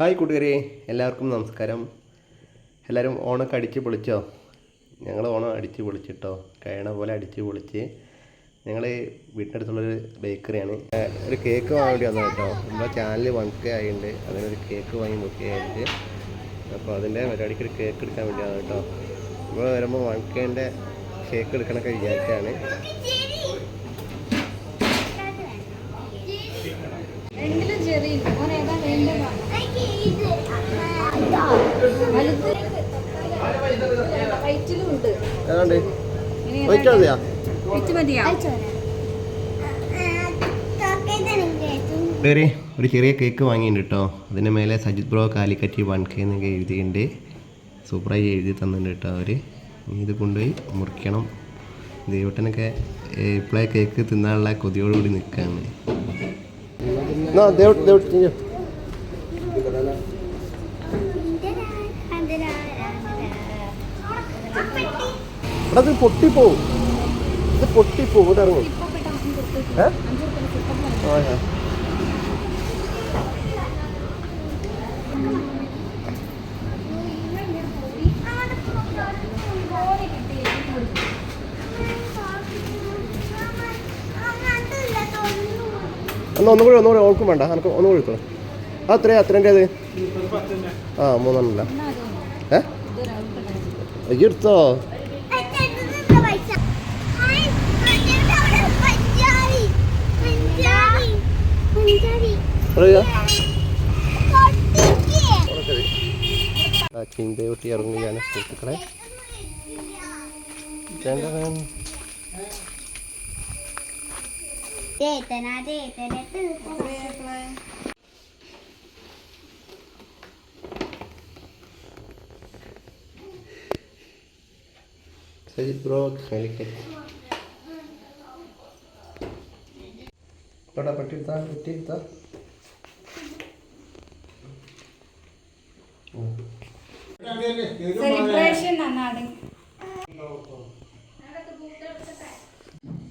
Hi കൂട്ടുകാരെ, എല്ലാവർക്കും നമസ്കാരം. എല്ലാവരും ഓണമൊക്കെ അടിച്ച് പൊളിച്ചോ? ഞങ്ങൾ ഓണം അടിച്ച് പൊളിച്ചിട്ടോ, കഴിയണ പോലെ അടിച്ച് പൊളിച്ച്. ഞങ്ങൾ വീട്ടിനടുത്തുള്ളൊരു ബേക്കറിയാണ്. ഒരു കേക്ക് വാങ്ങാൻ വേണ്ടി വന്നത് കേട്ടോ. നമ്മുടെ ചാനൽ 1K ആയിട്ടുണ്ട്, അതിനൊരു കേക്ക് വാങ്ങി മുക്കിയായിട്ട്. അപ്പോൾ അതിൻ്റെ പരിപാടിക്ക് ഒരു കേക്ക് എടുക്കാൻ വേണ്ടിയാണ് കേട്ടോ. നമ്മൾ വരുമ്പോൾ 1Kൻ്റെ കേക്ക് എടുക്കണമൊക്കെ വിചാരിച്ചാണ്. ഒരു ചെറിയ കേക്ക് വാങ്ങിയിട്ടുണ്ട് കേട്ടോ. അതിൻ്റെ മേലെ സജിത് ബ്രോ കാലിക്കറ്റ് 1K എന്നൊക്കെ എഴുതിയിട്ടുണ്ട്. സൂപ്പറായി എഴുതി തന്നിട്ടുണ്ട് കേട്ടോ അവർ. ഇത് കൊണ്ടുപോയി മുറിക്കണം. ദൈവട്ടനൊക്കെ ഇപ്പോഴേ കേക്ക് തിന്നാനുള്ള കൊതിയോടുകൂടി നിൽക്കുകയാണ്. ഇത് പൊട്ടിപ്പോവും, ഇത് പൊട്ടിപ്പോവും. ഇറങ്ങും. ഒന്നുകൂടി ഓൾക്കും വേണ്ട, എനിക്ക് ഒന്നുകൂടി എടുത്തോ. അത്രേൻ്റെ അത് മൂന്നെണ്ണല്ല. എടുത്തോ. ചിന്തയൊട്ടി ഇറങ്ങുകയാണ് സുഹൃത്തുക്കളെ. സജിത് ബ്രോ കാലിക്കറ്റ് പട്ടിയെടുത്താ സെലിബ്രേഷൻ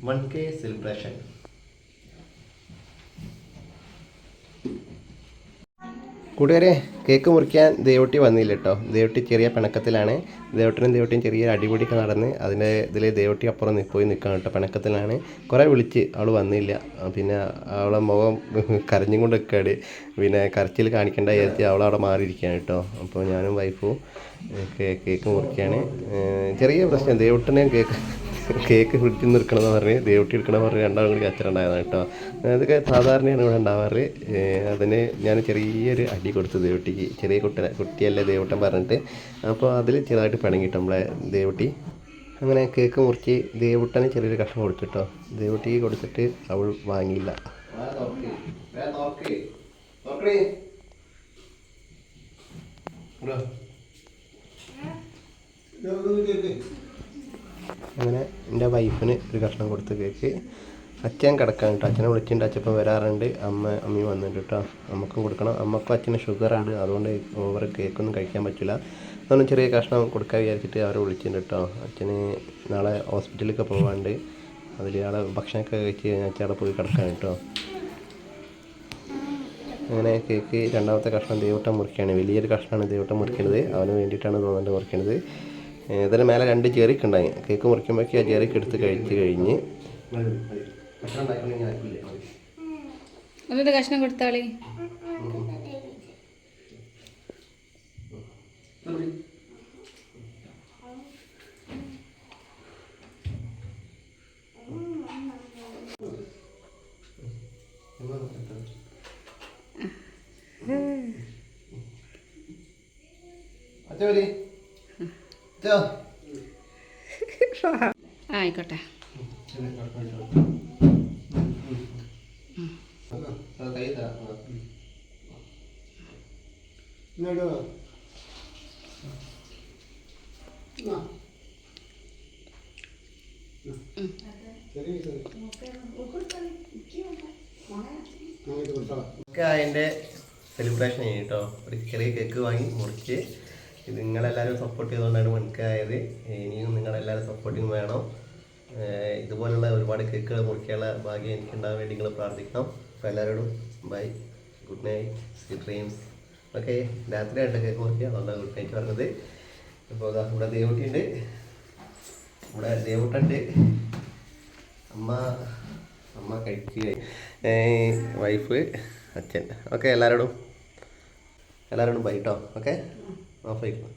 1K സെലിബ്രേഷൻ. കൂട്ടുകാരെ, കേക്ക് മുറിക്കാൻ ദേവട്ടി വന്നില്ല കേട്ടോ. ദേവട്ടി ചെറിയ പിണക്കത്തിലാണ്. ദേവട്ടിയും ചെറിയ അടിപൊളിയൊക്കെ നടന്ന് അതിൻ്റെ ഇതിൽ ദേവട്ടി അപ്പുറം പോയി നിൽക്കണം കേട്ടോ. പിണക്കത്തിലാണ്. കുറേ വിളിച്ച് അവൾ വന്നില്ല. പിന്നെ അവളെ മുഖം കരഞ്ഞും കൊണ്ട് നിൽക്കുകയാണ്. പിന്നെ കരച്ചിൽ കാണിക്കേണ്ട വിചാരിച്ച് അവളവിടെ മാറിയിരിക്കുകയാണ് കേട്ടോ. അപ്പോൾ ഞാനും വൈഫും കേക്ക് മുറിക്കുകയാണ്. ചെറിയ പ്രശ്നം, ദേവട്ടിനെ കേക്ക് ഫ്രിഡ്ജിൽ നിന്ന് എടുക്കണമെന്ന് പറഞ്ഞ് ദേവട്ടി എടുക്കണമെന്ന് പറഞ്ഞ് രണ്ടാളും കൂടി കച്ചറുണ്ടായതാണ് കേട്ടോ. അതൊക്കെ സാധാരണയാണ് ഇവിടെ ഉണ്ടാവാറ്. അതിന് ഞാൻ ചെറിയൊരു അടി കൊടുത്തു ദേവട്ടിക്ക്. ചെറിയ കുട്ടിയല്ലേ ദേവട്ടൻ പറഞ്ഞിട്ട്. അപ്പോൾ അതിൽ ചെറുതായിട്ട് പിണങ്ങിട്ടോ നമ്മളെ ദേവട്ടി. അങ്ങനെ കേക്ക് മുറിച്ച് ദേവട്ടന് ചെറിയൊരു കഷ്ണം കൊടുത്തു കേട്ടോ. ദേവട്ടിക്ക് കൊടുത്തിട്ട് അവൾ വാങ്ങിയില്ല. അങ്ങനെ എൻ്റെ വൈഫിന് ഒരു കഷ്ണം കൊടുത്ത് കേക്ക്. അച്ഛൻ കിടക്കാൻ കേട്ടോ. അച്ഛനെ വിളിച്ചിട്ടുണ്ട്. അച്ഛപ്പം വരാറുണ്ട്. അമ്മയും വന്നിട്ടുണ്ട് കേട്ടോ. അമ്മക്കും കൊടുക്കണം. അമ്മക്കും അച്ഛന് ഷുഗറുണ്ട്, അതുകൊണ്ട് ഓവർ കേക്കൊന്നും കഴിക്കാൻ പറ്റില്ല. അതുകൊണ്ട് ചെറിയ കഷ്ണം കൊടുക്കാൻ വിചാരിച്ചിട്ട് അവരെ വിളിച്ചിട്ടുണ്ട് കേട്ടോ. അച്ഛന് നാളെ ഹോസ്പിറ്റലിലൊക്കെ പോകാണ്ട്. അതിൽ ആളെ ഭക്ഷണമൊക്കെ കഴിച്ച് കഴിഞ്ഞാൽ അച്ഛൻ അവിടെ പോയി കിടക്കാൻ കേട്ടോ. അങ്ങനെ കേക്ക് രണ്ടാമത്തെ കഷ്ണം ദേവട്ടം മുറിക്കുകയാണ്. വലിയൊരു കഷ്ണമാണ് ദേവട്ടം മുറിക്കുന്നത്. അവന് വേണ്ടിയിട്ടാണ് തോന്നുന്നത് മുറിക്കുന്നത്. ഇതിന് മേലെ 2 ജെറിക്ക് ഉണ്ടായി. കേക്ക് മുറിക്കുമ്പോഴേക്ക് ആ ജെറിക്ക് എടുത്ത് കഴിച്ച് കഴിഞ്ഞ് കഷ്ണം കൊടുത്താളി. ആയിക്കോട്ടെ. അതിൻ്റെ സെലിബ്രേഷൻ ചെയ്യും കേട്ടോ. ഒരു ചെറിയ കേക്ക് വാങ്ങി മുറിച്ച്. ഇത് നിങ്ങളെല്ലാവരും സപ്പോർട്ട് ചെയ്തുകൊണ്ടാണ് 1K ആയത്. ഇനിയും നിങ്ങളെല്ലാവരും സപ്പോർട്ടിങ് വേണം. ഇതുപോലുള്ള ഒരുപാട് കേക്കുകൾ മുറിക്കാനുള്ള ഭാഗ്യം എനിക്കുണ്ടാകാൻ വേണ്ടി നിങ്ങൾ പ്രാർത്ഥിക്കണം. അപ്പോൾ എല്ലാവരോടും bye, good night, sweet dreams. Okay രാത്രിയായിട്ട് കേക്ക് മുറിക്കുക അതുകൊണ്ടാണ് ഗുഡ് നൈറ്റ് പറഞ്ഞത്. ഇപ്പോൾ ഇവിടെ ദേവൂട്ടിയുണ്ട്, ഇവിടെ ദേവൂട്ടുണ്ട്, അമ്മ അമ്മ കഴിച്ച്, വൈഫ്, അച്ഛൻ. ഓക്കെ എല്ലാവരോടും ബൈ കേട്ടോ. ഓക്കെ ഓഫ് ആയിക്കോ.